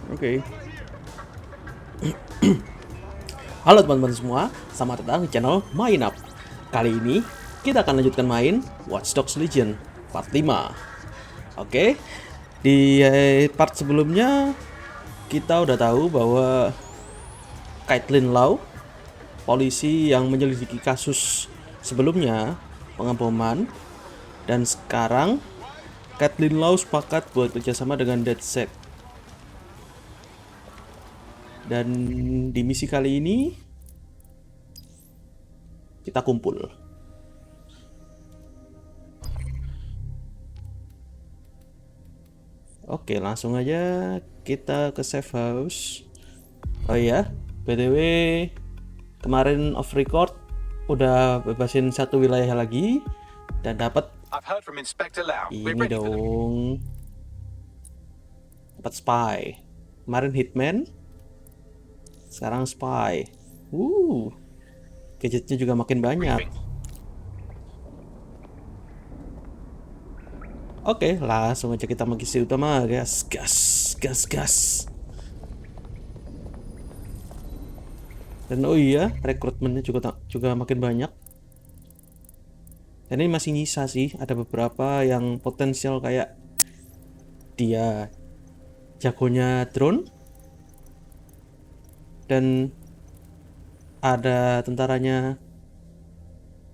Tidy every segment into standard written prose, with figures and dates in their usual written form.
Oke. Halo teman-teman semua, selamat datang di channel Main Up. Kali ini kita akan lanjutkan main Watch Dogs Legion part 5. Oke. Di part sebelumnya kita udah tahu bahwa Caitlin Lau, polisi yang menyelidiki kasus sebelumnya pengeboman, dan sekarang Caitlin Lau sepakat buat kerjasama dengan DedSec. Dan di misi kali ini kita kumpul. Oke, langsung aja kita ke safe house. Oh iya, BTW kemarin off record udah bebasin satu wilayah lagi dan dapat ini dong. Dapat spy. Kemarin hitman, sekarang spy. Gadgetnya juga makin banyak. Oke, langsung aja kita mengisi utama. Gas. Dan oh iya, rekrutmennya juga makin banyak. Dan ini masih nyisa sih, ada beberapa yang potensial kayak dia jagonya drone, dan ada tentaranya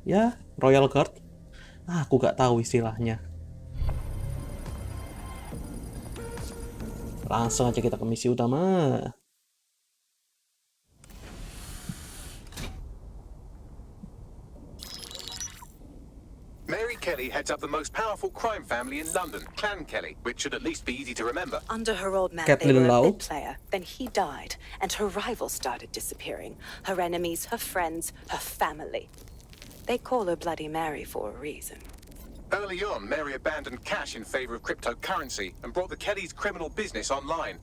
ya Royal Guard. Aku gak tahu istilahnya. Langsung aja kita ke misi utama. Mary Kelly heads up the most powerful crime family in London, Clan Kelly, which should at least be easy to remember. Under her old man, Caitlin they were Lau. a bit player. Then he died, and her rivals started disappearing. Her enemies, her friends, her family. They call her Bloody Mary for a reason. Early on, Mary abandoned cash in favor of cryptocurrency and brought the Kellys' criminal business online.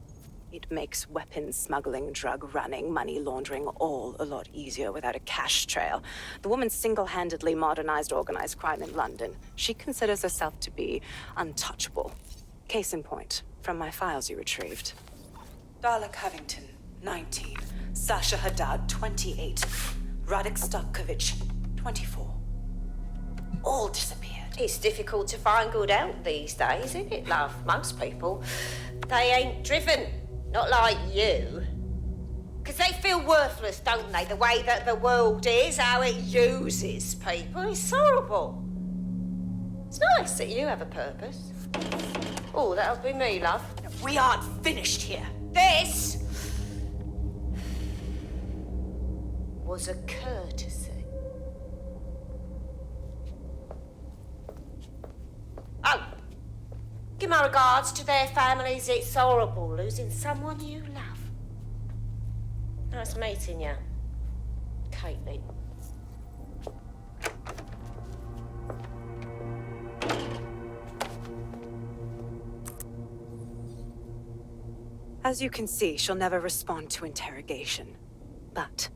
It makes weapons smuggling, drug running, money laundering all a lot easier without a cash trail. The woman single-handedly modernized organized crime in London. She considers herself to be untouchable. Case in point, from my files you retrieved. Darla Covington, 19. Sasha Haddad, 28. Radek Stokovich, 24. All disappeared. It's difficult to find good help these days, isn't it, love? Most people, they ain't driven. Not like you. Because they feel worthless, don't they? The way that the world is, how it uses people. It's horrible. It's nice that you have a purpose. Oh, that'll be me, love. We aren't finished here. This was a courtesy. Oh, give my regards to their families. It's horrible losing someone you love. Nice meeting you, Caitlin. As you can see, she'll never respond to interrogation. But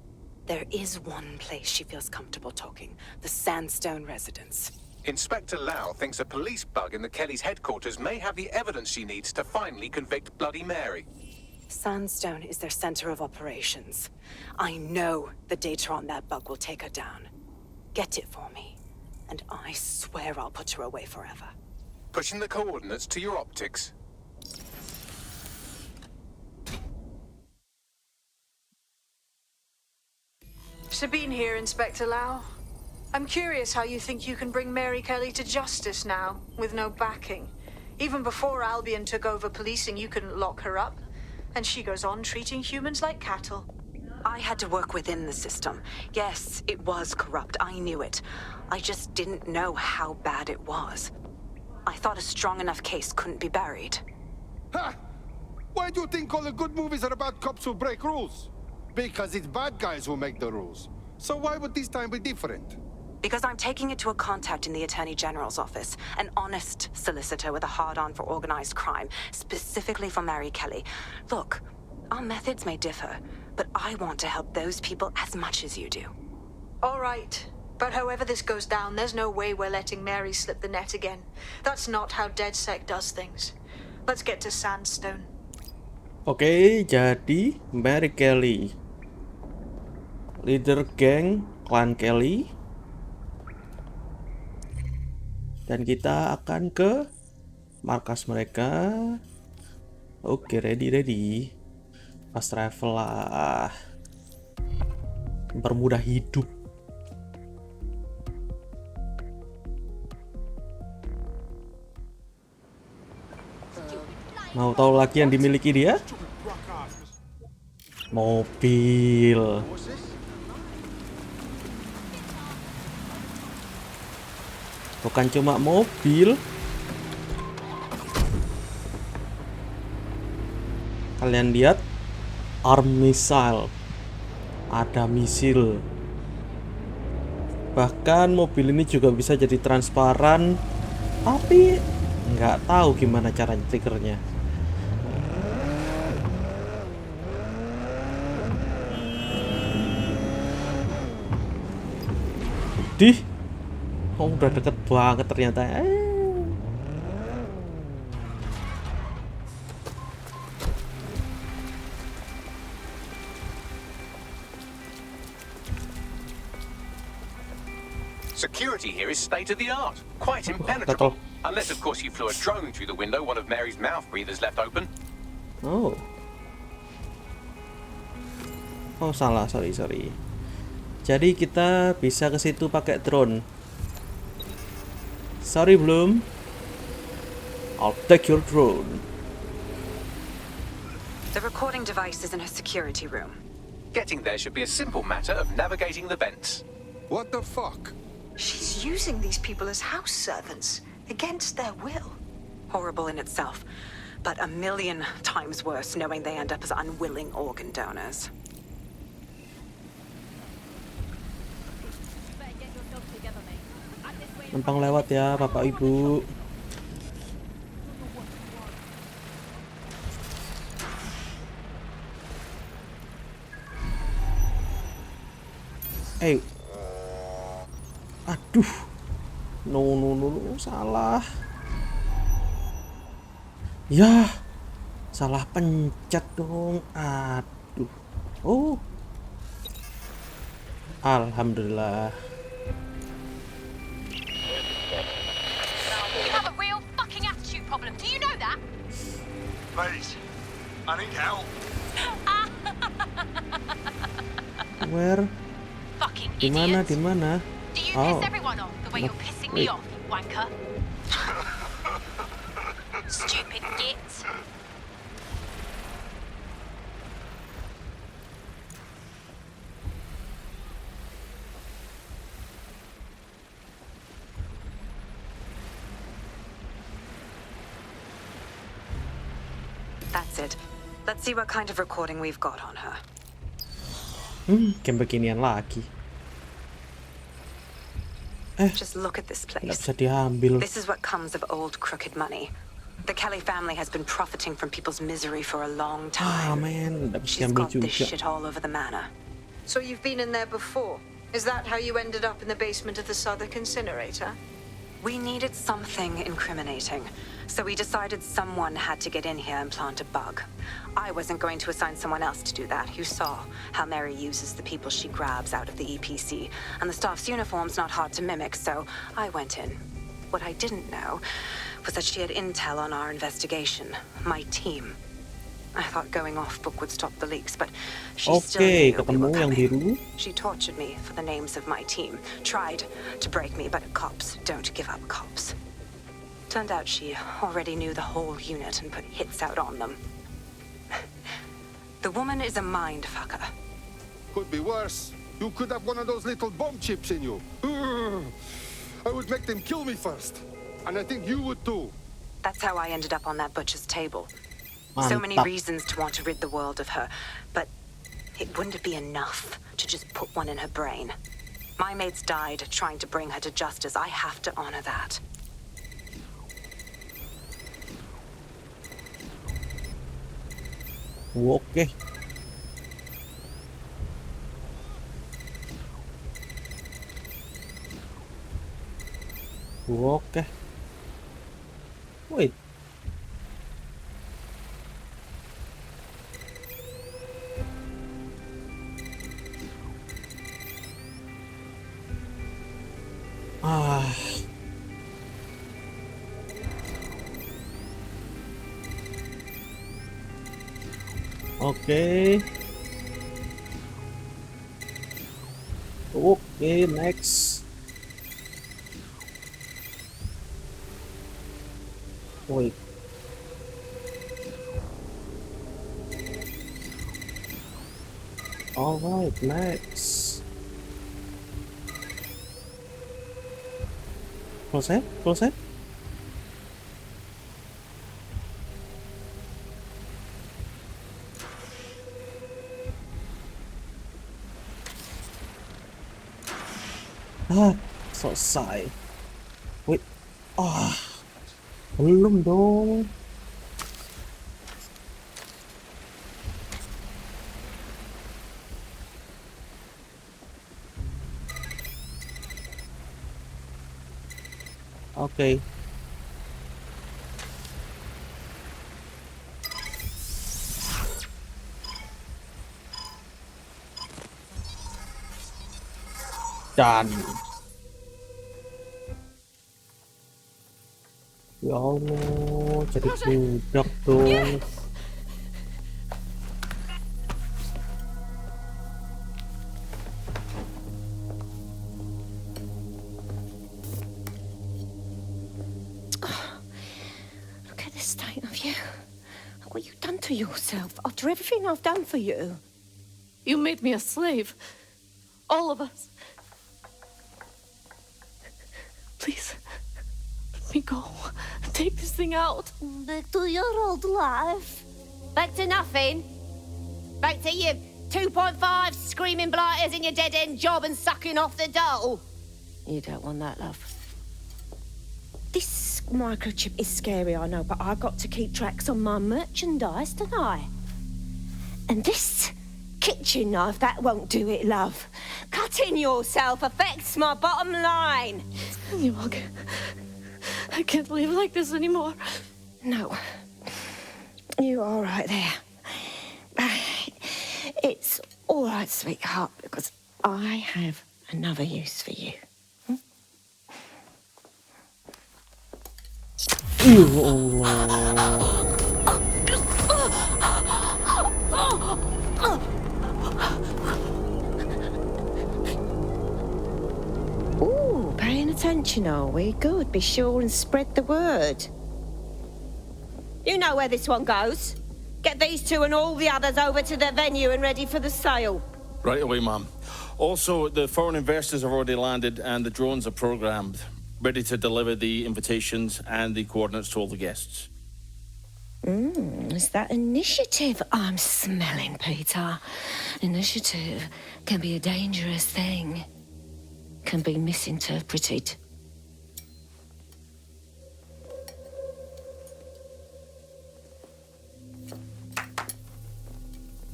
there is one place she feels comfortable talking, the Sandstone residence. Inspector Lau thinks a police bug in the Kellys' headquarters may have the evidence she needs to finally convict Bloody Mary. Sandstone is their center of operations. I know the data on that bug will take her down. Get it for me, and I swear I'll put her away forever. Pushing the coordinates to your optics. Sabine here, Inspector Lau. I'm curious how you think you can bring Mary Kelly to justice now, with no backing. Even before Albion took over policing, you couldn't lock her up. And she goes on treating humans like cattle. I had to work within the system. Yes, it was corrupt. I knew it. I just didn't know how bad it was. I thought a strong enough case couldn't be buried. Ha! Why do you think all the good movies are about cops who break rules? Because it's bad guys who make the rules. So why would this time be different? Because I'm taking it to a contact in the Attorney General's office, an honest solicitor with a hard-on for organized crime, specifically for Mary Kelly. Look, our methods may differ, but I want to help those people as much as you do. All right. But however this goes down, there's no way we're letting Mary slip the net again. That's not how DedSec does things. Let's get to Sandstone. Oke, jadi Mary Kelly, leader geng klan Kelly, dan kita akan ke markas mereka. Oke, ready. Fast travel lah, mempermudah hidup. Mau tahu lagi yang dimiliki dia? Mobil. Bukan cuma mobil. Kalian lihat, arm missile. Ada misil. Bahkan mobil ini juga bisa jadi transparan, tapi nggak tahu gimana cara triggernya. Udah deket banget ternyata. Security here is state of the art, quite impenetrable. Unless, of course, you flew a drone through the window one of Mary's mouth breathers left open. Oh, salah, sorry. Jadi kita bisa ke situ pakai drone. Sorry, belum. I'll take your drone. The recording device is in her security room. Getting there should be a simple matter of navigating the vents. What the fuck? She's using these people as house servants, against their will. Horrible in itself, but a million times worse knowing they end up as unwilling organ donors. Numpang lewat ya, Bapak Ibu. Aduh. No, salah. Ya, salah pencet dong. Aduh. Oh. Alhamdulillah. You have a real fucking attitude problem. Do you know that? Please, I need help. Where? Fucking Di mana? idiot. Di mana? Do you Oh. piss everyone off the way you're pissing me Wait. off, you wanker? Stupid git. That's it. Let's see what kind of recording we've got on her. Game beginian lagi. Just look at this Nggak place. bisa diambil. This is what comes of old crooked money. The Kelly family has been profiting from people's misery for a long time. Men, nggak bisa She's diambil got this juga. shit all over the manor. So you've been in there before? Is that how you ended up in the basement of the Southwark incinerator? We needed something incriminating, so we decided someone had to get in here and plant a bug. I wasn't going to assign someone else to do that. You saw how Mary uses the people she grabs out of the EPC, and the staff's uniform's not hard to mimic, so I went in. What I didn't know was that she had intel on our investigation, my team. I thought going off book would stop the leaks, but she still Oke, knew we ketemu were yang coming. biru. She tortured me for the names of my team, tried to break me, but cops don't give up cops. Turned out she already knew the whole unit and put hits out on them. The woman is a mind fucker. Could be worse. You could have one of those little bomb chips in you. I would make them kill me first. And I think you would too. That's how I ended up on that butcher's table. So many Mantap. reasons to want to rid the world of her, but it wouldn't be enough to just put one in her brain. My mates died trying to bring her to justice. I have to honor that. Oke. Oke. Wait. Oke. Oke, next. Wait. Alright, next. Selesai? Selesai? Selesai. Wait. Belum dong. Oke. Dan ya Allah, jadi budak dong. Look at the state of you. What you done to yourself after everything I've done for you. You made me a slave. All of us. Please, let me go. Take this thing out. Back to your old life. Back to nothing. Back to you 2.5 screaming blighters in your dead-end job and sucking off the dole. You don't want that, love. This microchip is scary, I know, but I got to keep tracks on my merchandise, don't I? And this kitchen knife, that won't do it, love. Cutting yourself affects my bottom line. I can't live like this anymore. No. You're all right there. It's all right, sweetheart, because I have another use for you. Ooh, paying attention, are we? Good. Be sure and spread the word. You know where this one goes. Get these two and all the others over to the venue and ready for the sale. Right away, Mum. Also, the foreign investors have already landed and the drones are programmed, ready to deliver the invitations and the coordinates to all the guests. Is that initiative I'm smelling, Peter? Initiative can be a dangerous thing. Can be misinterpreted.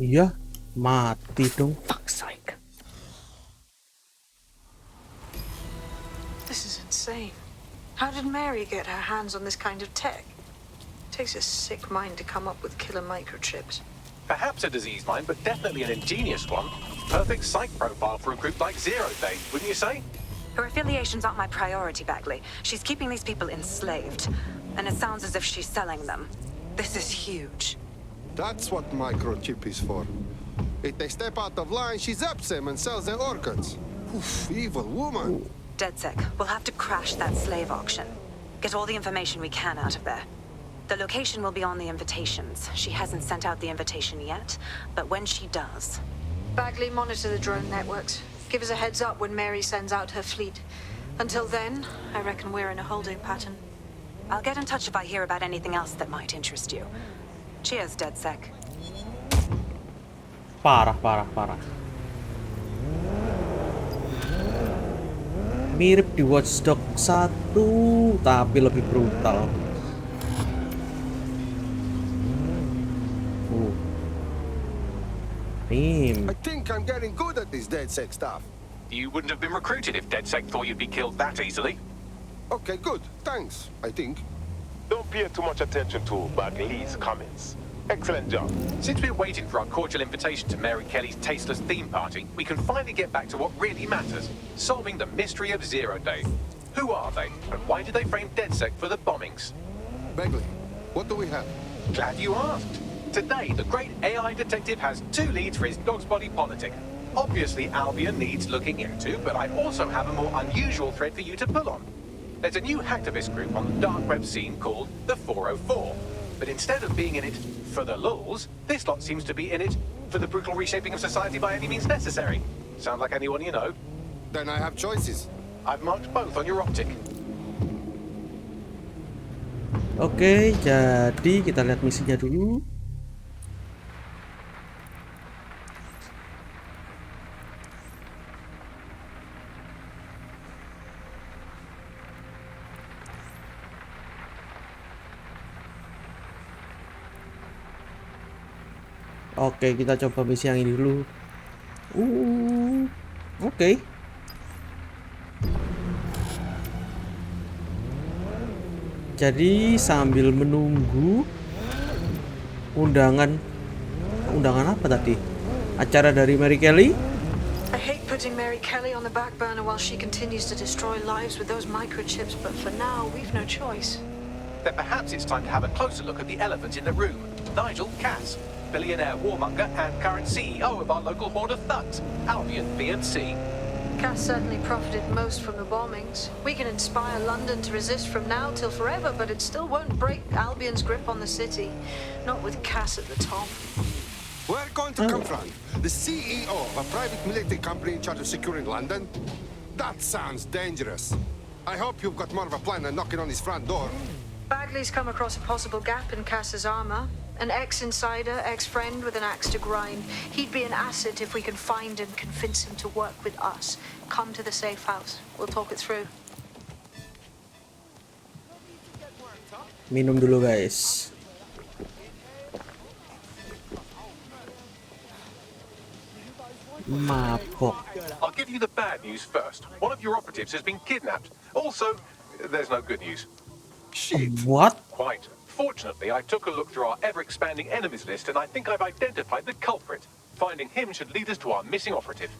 Iya, mati dong. Fuck's sake. This is insane. How did Mary get her hands on this kind of tech? Takes a sick mind to come up with killer microchips. Perhaps a disease mind, but definitely an ingenious one. Perfect psych profile for a group like Zero Day, wouldn't you say? Her affiliations aren't my priority, Bagley. She's keeping these people enslaved. And it sounds as if she's selling them. This is huge. That's what microchip is for. If they step out of line, she zaps them and sells their organs. Oof, evil woman. DedSec, we'll have to crash that slave auction. Get all the information we can out of there. The location will be on the invitations. She hasn't sent out the invitation yet, but when she does... Bagley, monitor the drone networks. Give us a heads up when Mary sends out her fleet. Until then, I reckon we're in a holding pattern. I'll get in touch if I hear about anything else that might interest you. Cheers, DedSec. Parah. Mirip di Watch Dogs 1, tapi lebih brutal. I think I'm getting good at this DedSec stuff. You wouldn't have been recruited if DedSec thought you'd be killed that easily. Okay, good. Thanks, I think. Don't pay too much attention to Bagley's comments. Excellent job. Since we're waiting for our cordial invitation to Mary Kelly's tasteless theme party, we can finally get back to what really matters, solving the mystery of Zero Day. Who are they, and why did they frame DedSec for the bombings? Bagley, what do we have? Glad you asked. Today, the great AI detective has 2 leads for his dog's body politic. Obviously, Albion needs looking into, but I also have a more unusual thread for you to pull on. There's a new hacktivist group on the dark web scene called the 404. But instead of being in it for the lulz, this lot seems to be in it for the brutal reshaping of society by any means necessary. Sound like anyone you know? Then I have choices. I've marked both on your optic. Oke, jadi kita lihat misinya dulu. Oke, kita coba misi yang ini dulu. Oke. Jadi sambil menunggu undangan apa tadi? Acara dari Mary Kelly? I hate putting Mary Kelly on the back burner while she continues to destroy lives with those microchips, but for now, we've no choice. Then perhaps it's time to have a closer look at the elephant in the room. Nigel Cass, billionaire warmonger and current CEO of our local horde of thugs, Albion B&C. Cass certainly profited most from the bombings. We can inspire London to resist from now till forever, but it still won't break Albion's grip on the city. Not with Cass at the top. We're going to confront the CEO of a private military company in charge of securing London? That sounds dangerous. I hope you've got more of a plan than knocking on his front door. Bagley's come across a possible gap in Cass's armor. An ex-insider, ex-friend with an axe to grind. He'd be an asset if we can find and convince him to work with us. Come to the safe house. We'll talk it through. Minum dulu, guys. Mabok. I'll give you the bad news first. One of your operatives has been kidnapped. Also, there's no good news. Shit. What? Quite. Fortunately, I took a look through our ever-expanding enemies list and I think I've identified the culprit. Finding him should lead us to our missing operative.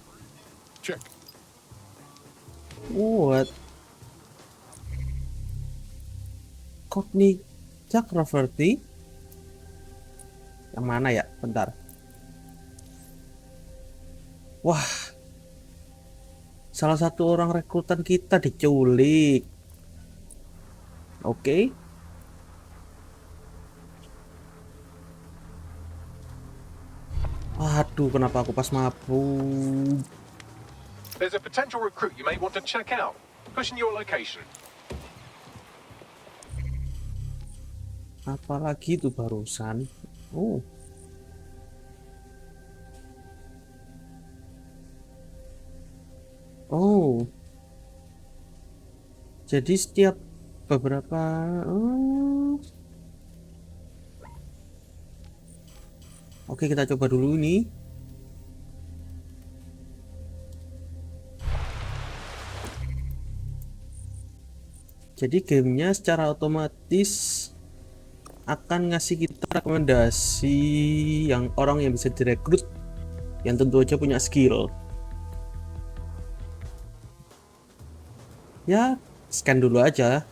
Check. What? Courtney Chakravarty? Yang mana ya? Bentar. Wah. Salah satu orang rekrutan kita diculik. Oke. Aduh, kenapa aku pas mabuk? There's a potential recruit you may want to check out. Pushing your location. Apalagi itu barusan? Oh. Oh. Jadi setiap beberapa Oke, kita coba dulu nih. Jadi gamenya secara otomatis akan ngasih kita rekomendasi yang orang yang bisa direkrut, yang tentu aja punya skill. Ya, scan dulu aja.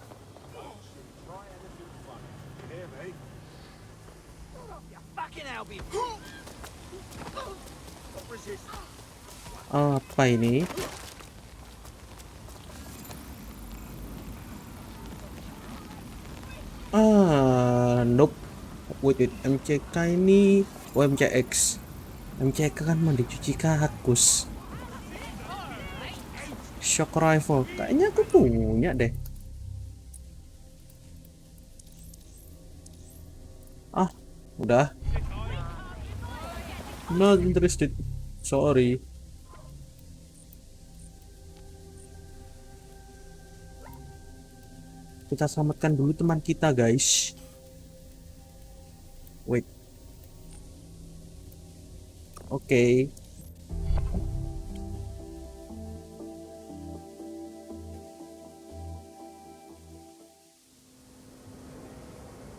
Apa ini? Nope. Wait, MCK ini, MCX. MCK kan mandi cuci kakus. Shock rifle, kayaknya aku punya deh. Ah, udah. Not interested. Sorry. Kita selamatkan dulu teman kita, guys. Wait. Oke.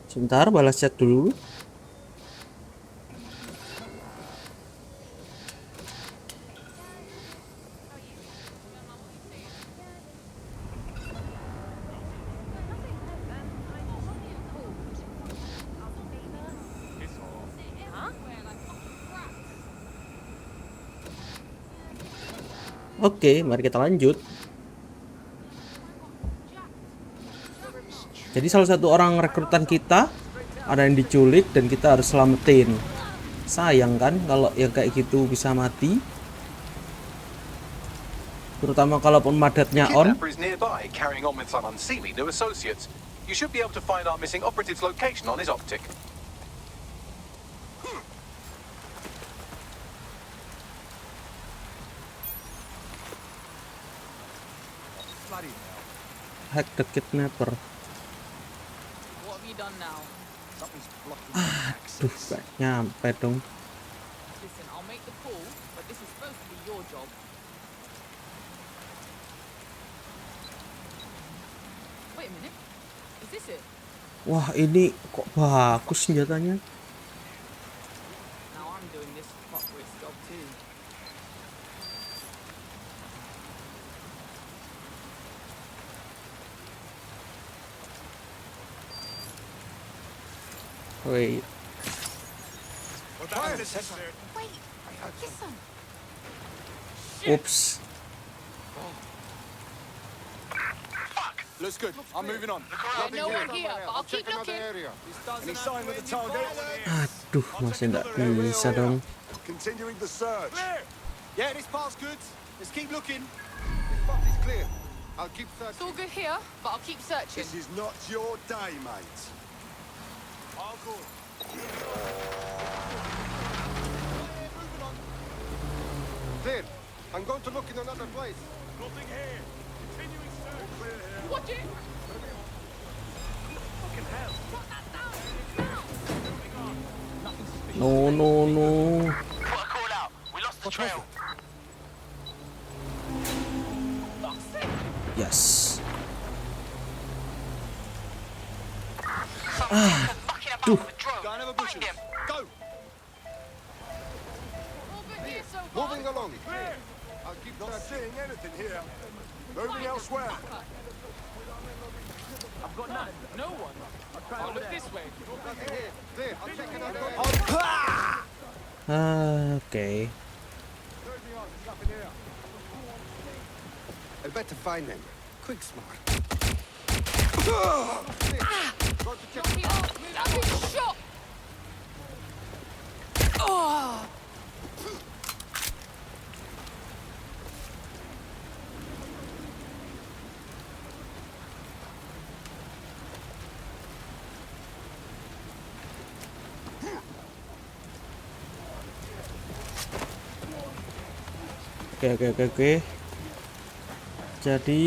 Sebentar, balas chat dulu. Oke, mari kita lanjut. Jadi salah satu orang rekrutan kita ada yang diculik dan kita harus selamatin. Sayang kan kalau yang kayak gitu bisa mati. Terutama kalau pemadatnya on. Kidnapper is nearby, carrying on with some unseemly new associates. You should be able to find our missing operative's location on his optic. Hack the kidnapper. What have you done now? Aduh, gak nyampe dong. Listen, I'll make the call, but this is supposed to be your job. Wait a minute. Is this it? Wah, ini kok bagus senjatanya. Now I'm doing this fuckwit's job too. Wait. Wait, Listen. Oops. looks good. I'm moving on. No one here, but I'll keep looking. Any sign of the target? Aduh, masih nggak bisa dong. Continuing the search. Yeah, this part's good. Let's keep looking. This spot is clear. I'll keep It's all searching. good here, but I'll keep searching. This is not your day, mate. I'll go. Clear. I'm going to look in another place. Nothing here. Continuing search. All clear here. Watch it! Fucking hell. No, no, no. Got a call out. We lost the trail. Yes. Mucking about with drugs. Go and have a butcher. Go. All good here so far. Moving along. Clear. I'll keep Not searching. seeing anything here. Moving elsewhere. I've got none. No one. I'll look this way. Nothing here. Clear. I'll check another area. Oke. I better find them. Quick, smart. Go to check. I've been shot! Oh! Oke. Jadi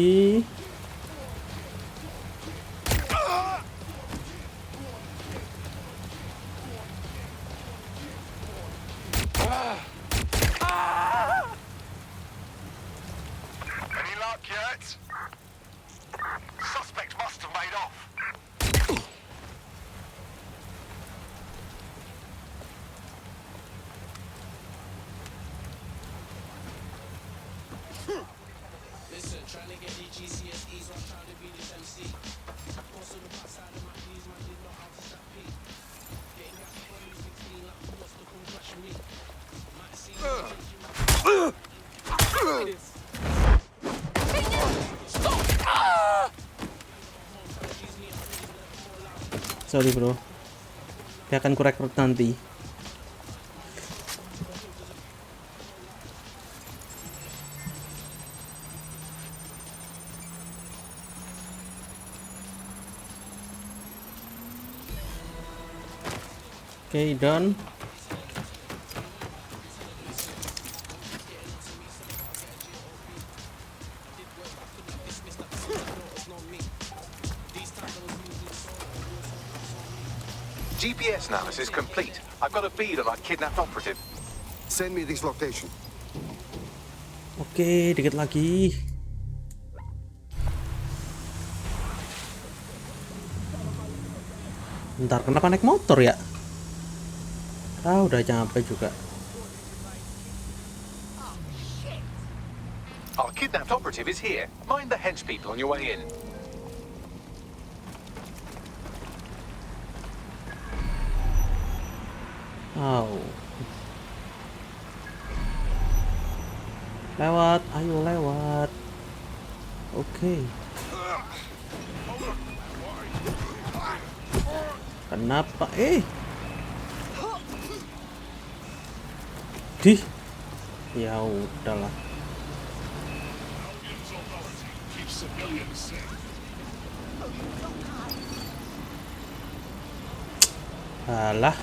Any luck yet? Suspect must have made off. sorry bro, dia akan kurekrut nanti. Oke, done. GPS analysis complete. I've got a feed of our kidnapped operative. Send me this location. Oke, dikit lagi. Bentar, kenapa naik motor ya? Udah nyampe juga. Our kidnapped operative is here. Mind the hench people on your way in. Lewat, ayo lewat. Oke. Kenapa? Dih. Ya udahlah. Alah.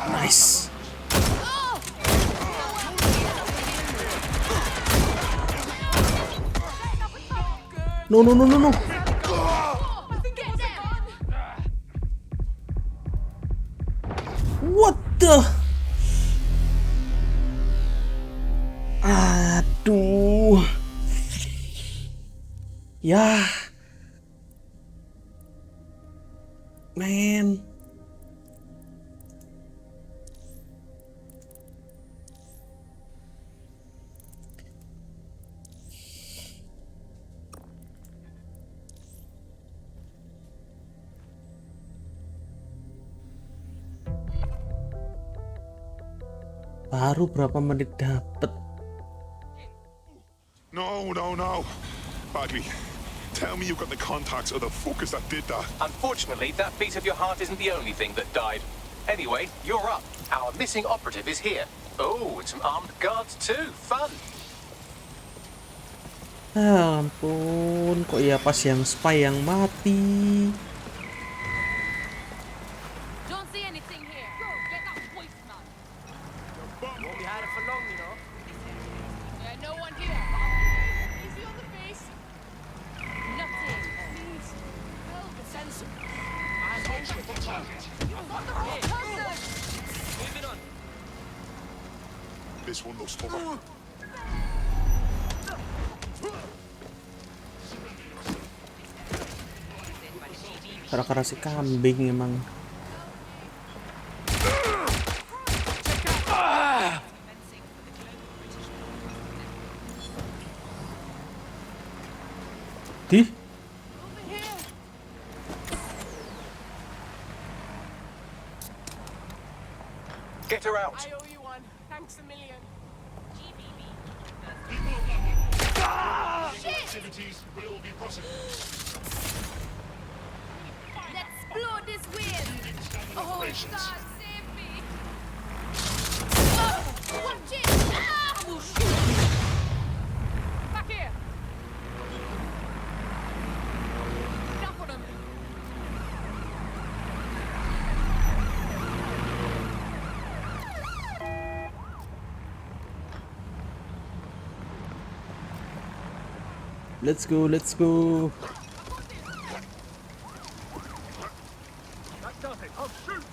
Nice. No. What the? Aduh. Ya. Man. Baru berapa menit dapet? No. Bagley, tell me you've got the contacts of the fuckers that did that. Unfortunately, that beat of your heart isn't the only thing that died. Anyway, you're up. Our missing operative is here. Oh, and some armed guards too. Fun. Ampun, kok ya pas yang spy yang mati. Don't see anything here. Get that voice, man. Won't be hiding for long, you know. Yeah, no one here. Easy on the face. Nothing. Please. Help. Sensor. Eyes open for target. What the wrong person? Moving on. This one looks tough. Gara-gara si kambing emang. Dih. Get her out. I owe you one. Thanks a million. Activities will be prosecuted. Let's blow this wheel. Oh, God, save me. Oh, watch it. Ah! Oh, shoot. Back here. Enough of them. Let's go. That does it. I'll shoot.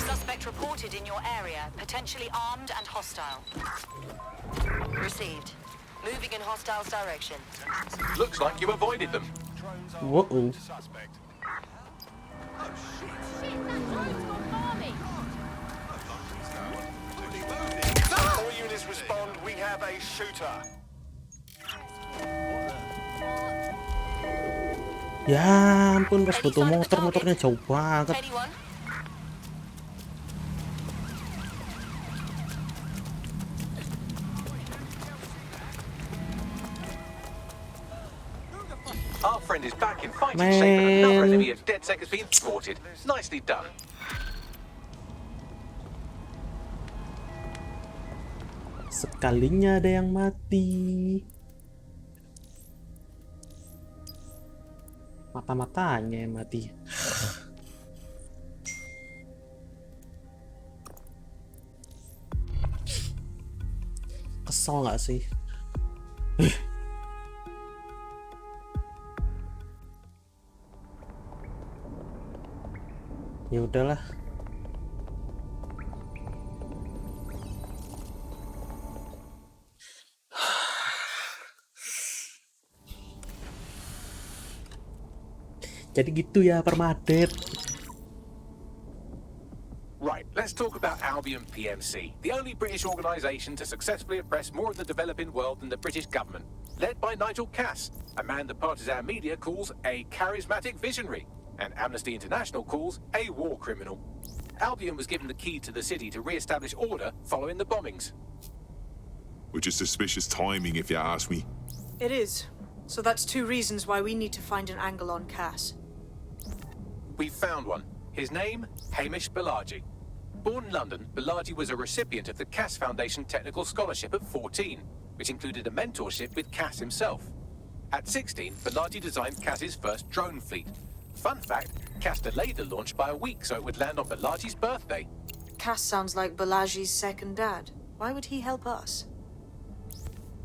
Suspect reported in your area, potentially armed and hostile. Received. Moving in hostiles direction. Looks like you avoided them. Whoa. Suspect. Shit, that drone's gone balmy. All units respond. We have a shooter. Ya ampun, pas butuh motornya jauh banget. Our friend is back in fighting shape and another enemy of DedSec has been thwarted. Nicely done. Sekalinya ada yang mati. Mata-matanya yang mati. Kesel nggak sih? Ya udahlah. Jadi gitu ya, Permadeath. Right, let's talk about Albion PMC, the only British organisation to successfully oppress more of the developing world than the British government, led by Nigel Cass, a man the partisan media calls a charismatic visionary, and Amnesty International calls a war criminal. Albion was given the key to the city to re-establish order following the bombings. Which is suspicious timing, if you ask me. It is. So that's 2 reasons why we need to find an angle on Cass. We've found one. His name, Hamish Balaji. Born in London, Balaji was a recipient of the Cass Foundation Technical Scholarship at 14, which included a mentorship with Cass himself. At 16, Balaji designed Cass's first drone fleet. Fun fact, Cass delayed the launch by a week so it would land on Balaji's birthday. Cass sounds like Balaji's second dad. Why would he help us?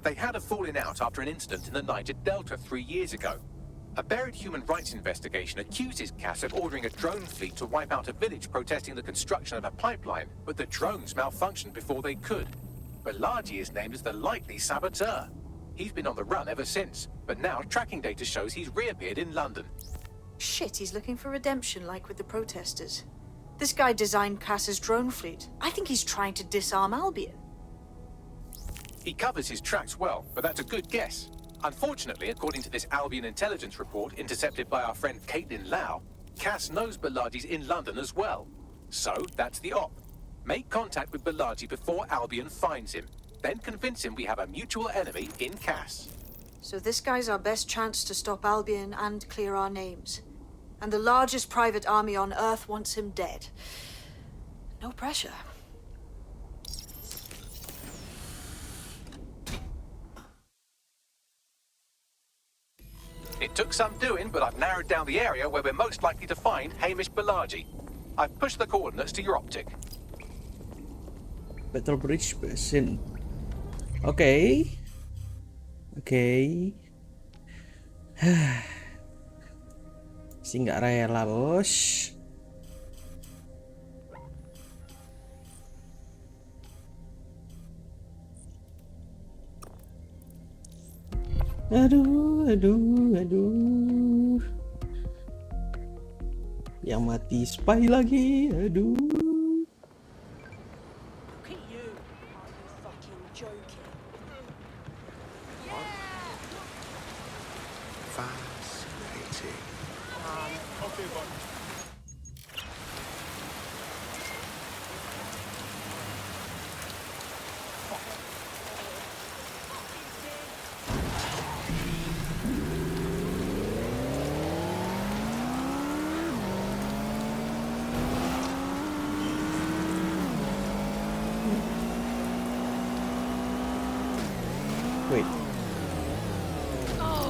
They had a falling out after an incident in the Niger Delta 3 years ago. A buried human rights investigation accuses Cass of ordering a drone fleet to wipe out a village protesting the construction of a pipeline, but the drones malfunctioned before they could. Balaji is named as the likely saboteur. He's been on the run ever since, but now tracking data shows he's reappeared in London. Shit, he's looking for redemption like with the protesters. This guy designed Cass's drone fleet. I think he's trying to disarm Albion. He covers his tracks well, but that's a good guess. Unfortunately, according to this Albion intelligence report intercepted by our friend Caitlin Lau, Cass knows Balaji's in London as well. So, that's the op. Make contact with Balaji before Albion finds him. Then convince him we have a mutual enemy in Cass. So this guy's our best chance to stop Albion and clear our names. And the largest private army on Earth wants him dead. No pressure. It took some doing, but I've narrowed down the area where we're most likely to find Hamish Balaji. I've pushed the coordinates to your optic. Battle Bridge Basin. Oke. Si nggak rela, bos. Aduh. Yang mati spy lagi, aduh. Fascinating. Okay, bud. Wait.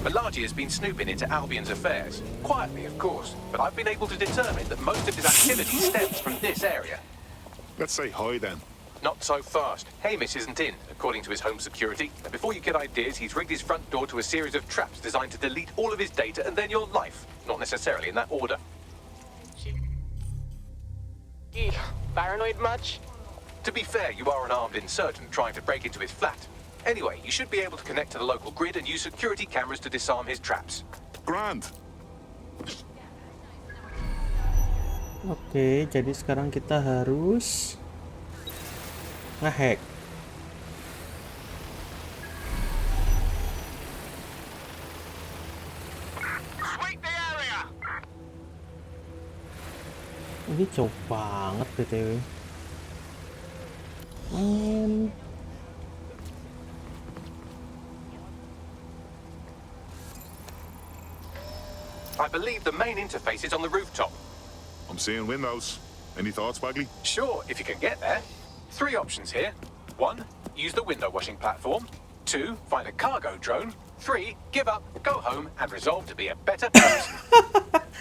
Balaji has been snooping into Albion's affairs. Quietly, of course, but I've been able to determine that most of his activity stems from this area. Let's say hi then. Not so fast. Hamish isn't in, according to his home security. And before you get ideas, he's rigged his front door to a series of traps designed to delete all of his data and then your life. Not necessarily in that order. Paranoid much? To be fair, you are an armed insurgent trying to break into his flat. Anyway, you should be able to connect to the local grid and use security cameras to disarm his traps. Grand. Oke, jadi sekarang kita harus ngehack. Ini jauh banget BTW. I believe the main interface is on the rooftop. I'm seeing windows. Any thoughts, Bagley? Sure, if you can get there. 3 options here. 1, use the window washing platform. 2, find a cargo drone. 3, give up, go home, and resolve to be a better person.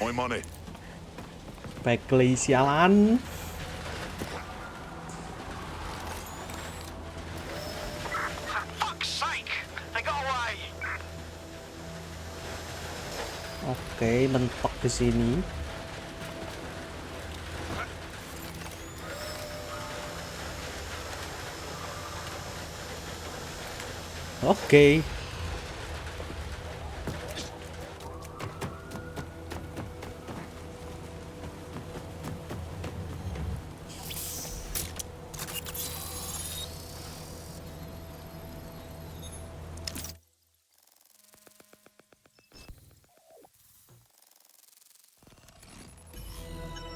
I'm on it. Bagley sialan. Oke, mentok di sini. Oke.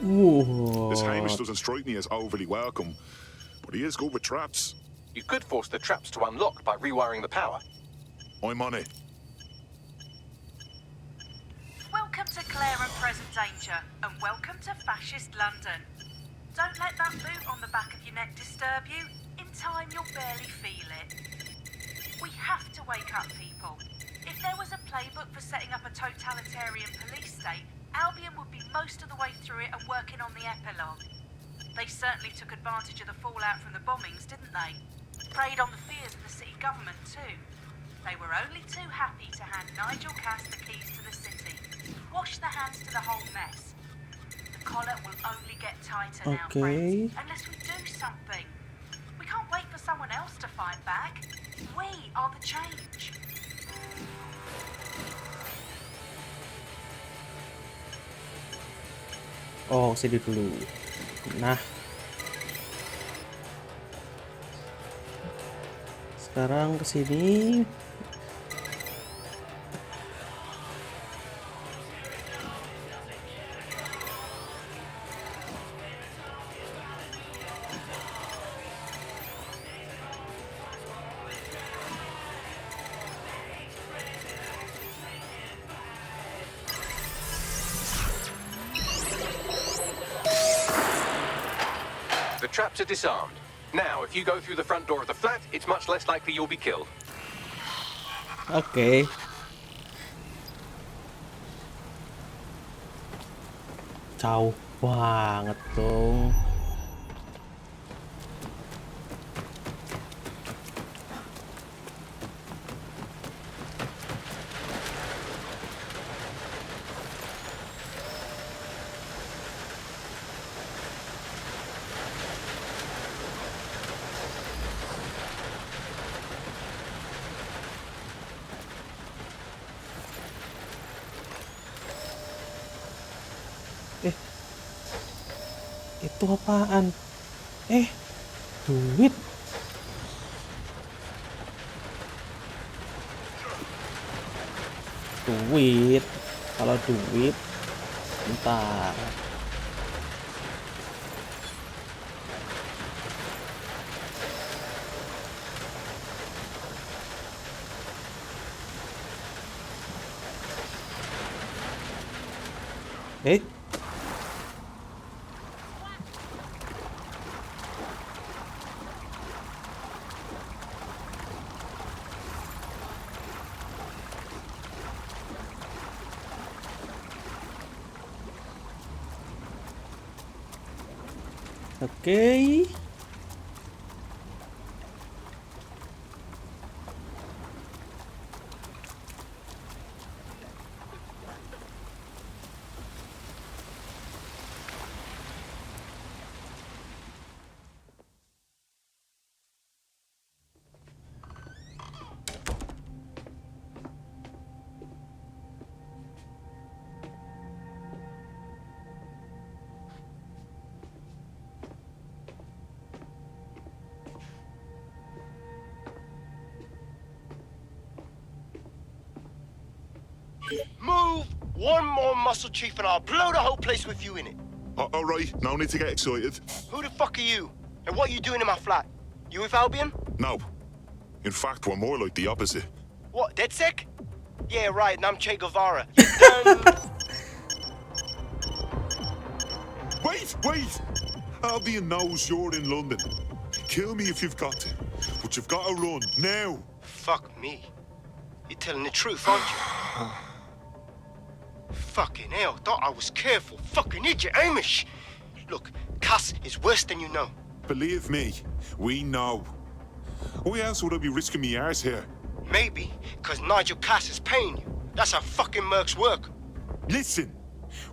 This Hamish doesn't strike me as overly welcome, but he is good with traps. You could force the traps to unlock by rewiring the power. I'm on it. Welcome to Claire and Present Danger, and welcome to Fascist London. Don't let that boot on the back of your neck disturb you. In time, you'll barely feel it. We have to wake up people. If there was a playbook for setting up a totalitarian police state, Albion would be most of the way through it and working on the epilogue. They certainly took advantage of the fallout from the bombings, didn't they? Preyed on the fears of the city government too. They were only too happy to hand Nigel Cass the keys to the city. Wash the hands to the whole mess. The collar will only get tighter now, friends, unless we do something. We can't wait for someone else to fight back. We are the change. Oh, sini dulu. Nah, sekarang ke sini. The traps are disarmed. Now, if you go through the front door of the flat, it's much less likely you'll be killed. Oke. Jauh banget dong. Itu apaan? Duit. Duit. Kalau duit, bentar. Oke. Move one more muscle, Chief, and I'll blow the whole place with you in it. All right, no need to get excited. Who the fuck are you? And what are you doing in my flat? You with Albion? No. In fact, we're more like the opposite. What, DedSec? Yeah, right, and I'm Che Guevara. You're done. Wait! Albion knows you're in London. Kill me if you've got to, but you've got to run, now. Fuck me. You're telling the truth, aren't you? Fucking hell, thought I was careful. Fucking idiot, Hamish. Look, Cass is worse than you know. Believe me, we know. Why else would I be risking me arse here? Maybe, because Nigel Cass is paying you. That's how fucking mercs work. Listen,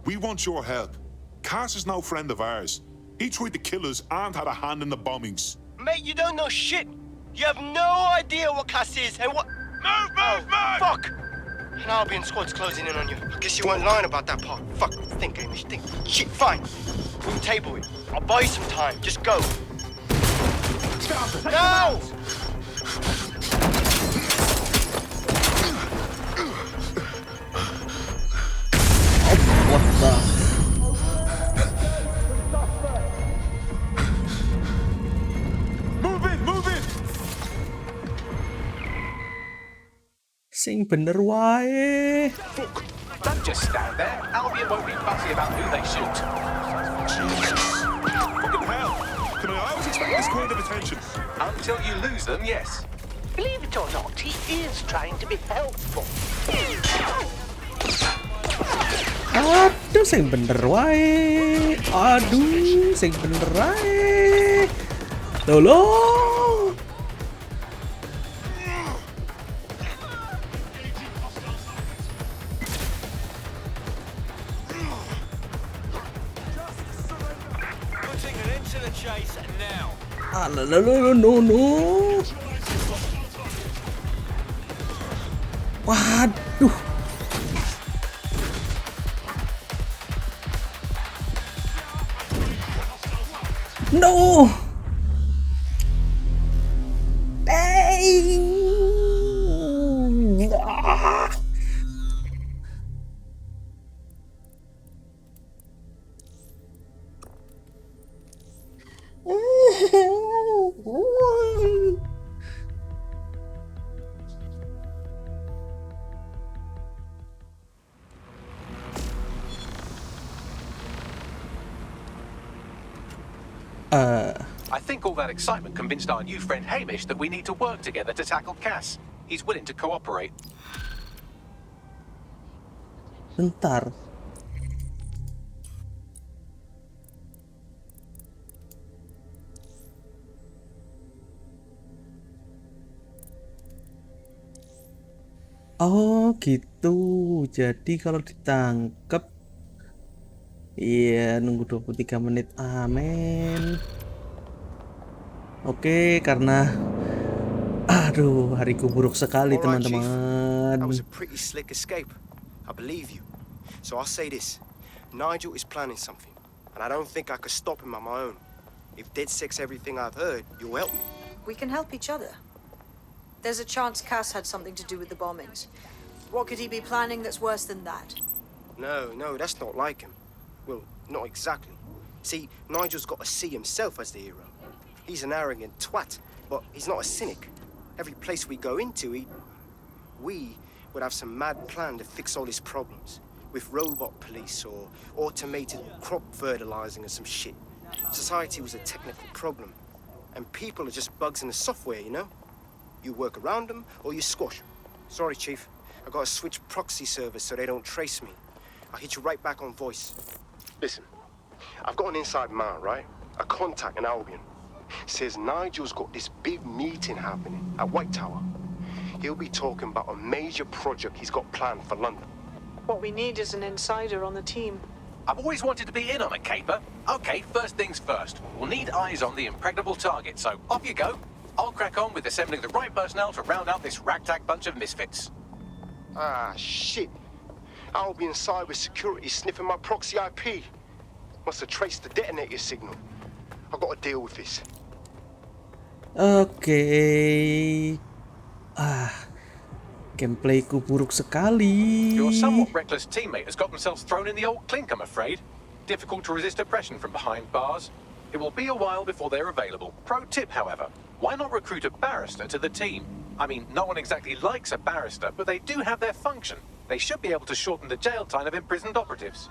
we want your help. Cass is no friend of ours. He tried to kill us and had a hand in the bombings. Mate, you don't know shit. You have no idea what Cass is and what... Move! Fuck! An Albion squad's closing in on you. I guess you weren't lying about that part. Fuck, think, Hamish, think. Shit, fine. We'll table it. I'll buy you some time. Just go. Stop it! No! What the? Sing bener wae. Don't just stand there. Albion won't be fussy about who they shoot. Fucking hell! Can I always expect this kind of attention? Until you lose them, yes. Believe it or not, he is trying to be helpful. Aduh, sing bener wae. Aduh, sing bener wae. Tolong. Putting an end to the chase now. No. Waduh. No. Dang. Ah. I think all that excitement convinced our new friend Hamish that we need to work together to tackle Cass. He's willing to cooperate. Bentar. Oh gitu. Jadi kalau ditangkap, iya, nunggu 23 menit. Amin. Oke, karena aduh, hariku buruk sekali, All right, Chief. teman-teman. That was a pretty slick escape. I believe you. So I'll say this. Nigel is planning something, and I don't think I could stop him on my own. If DedSec's everything I've heard, you'll help me. We can help each other. There's a chance Cass had something to do with the bombings. What could he be planning that's worse than that? No, that's not like him. Well, not exactly. See, Nigel's got to see himself as the hero. He's an arrogant twat, but he's not a cynic. Every place we go into, we would have some mad plan to fix all his problems. With robot police or automated crop fertilizing or some shit. Society was a technical problem. And people are just bugs in the software, you know? You work around them or you squash them. Sorry, Chief. I gotta switch proxy servers so they don't trace me. I'll hit you right back on voice. Listen, I've got an inside man, right? A contact in Albion. Says Nigel's got this big meeting happening at White Tower. He'll be talking about a major project he's got planned for London. What we need is an insider on the team. I've always wanted to be in on a caper. Okay, first things first. We'll need eyes on the impregnable target, so off you go. I'll crack on with assembling the right personnel to round out this ragtag bunch of misfits. Ah, shit. Albion cybersecurity sniffing my proxy IP. Must have traced the detonator signal. I've got to deal with this. Oke. Gameplayku buruk sekali. Your somewhat reckless teammate has got themselves thrown in the old clink, I'm afraid. Difficult to resist oppression from behind bars. It will be a while before they're available. Pro tip, however, why not recruit a barrister to the team? I mean, no one exactly likes a barrister, but they do have their function. They should be able to shorten the jail time of imprisoned operatives.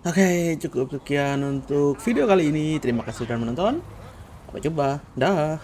Oke, cukup sekian untuk video kali ini. Terima kasih sudah menonton. Sampai jumpa. Dah.